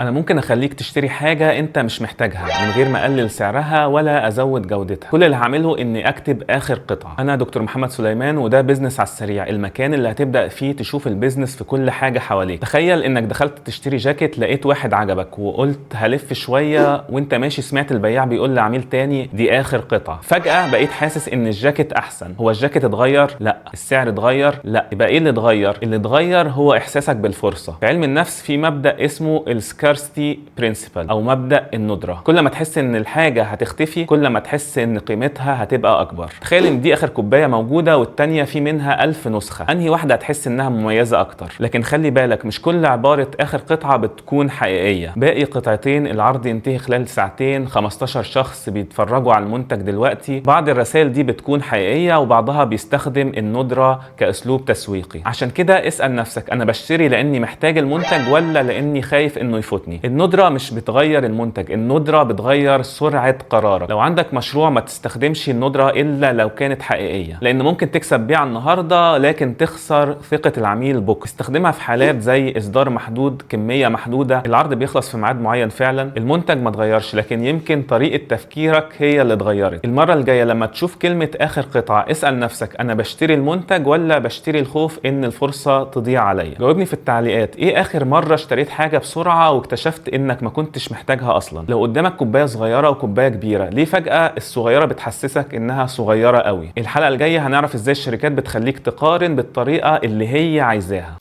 انا ممكن اخليك تشتري حاجة انت مش محتاجها من غير ما اقلل سعرها ولا ازود جودتها. كل اللي هعمله اني اكتب اخر قطعة. انا دكتور محمد سليمان، وده بيزنس على السريع، المكان اللي هتبدأ فيه تشوف البيزنس في كل حاجة حواليك. تخيل انك دخلت تشتري جاكيت، لقيت واحد عجبك وقلت هلف شوية، وانت ماشي سمعت البياع بيقول لعميل تاني دي اخر قطعة. فجأة بقيت حاسس ان الجاكيت احسن. هو الجاكيت اتغير؟ لا. السعر اتغير؟ لا. يبقى ايه اللي اتغير؟ اللي اتغير هو احساسك بالفرصة. في علم النفس في مبدأ اسمه السكارستي برنسبل او مبدأ الندرة. كل ما تحس ان الحاجة هتختفي، كل ما تحس ان قيمتها هتبقى اكبر. تخيل ان دي اخر كوباية موجودة والتانية في منها 1000 نسخة، انهي واحدة هتحس انها مميزة اكتر؟ لكن خلي بالك، مش كل عبارة اخر قطعة بتكون حقيقية. باقي قطعتين العرض ينتهي خلال ساعتين، 15 شخص بيتفرجوا على المنتج دلوقتي. بعض الرسائل دي بتكون حقيقية وبعضها بيستخدم الندرة كاسلوب تسويقي. عشان كده اسأل نفسك، انا بشتري لاني محتاج المنتج ولا لاني خايف انه يفوتني؟ الندرة مش بتغير المنتج، الندرة بتغير سرعة قرارك. لو عندك مشروع ما تستخدمش الندرة الا لو كانت حقيقية، لان ممكن تكسب بيع النهاردة لكن تخسر ثقة العميل بكره. استخدمها في حالات زي اصدار محدود، كمية محدودة، العرض بيخلص في ميعاد معين فعلا. المنتج ما اتغيرش لكن يمكن طريقة تفكيرك هي اللي اتغيرت. المرة الجاية لما تشوف كلمة اخر قطعة، اسأل نفسك، انا بشتري المنتج ولا بشتري الخوف ان الفرصة تضيع عليا؟ جاوبني في التعليقات، ايه اخر مرة اشتريت حاجة بسرعة واكتشفت انك ما كنتش محتاجها اصلا؟ لو قدامك كوباية صغيرة وكوباية كبيرة، ليه فجأة الصغيرة بتحسسك انها صغيرة قوي؟ الحلقة الجاية هنعرف ازاي الشركات بتخليك تقارن بالطريقة اللي هي عايزاها.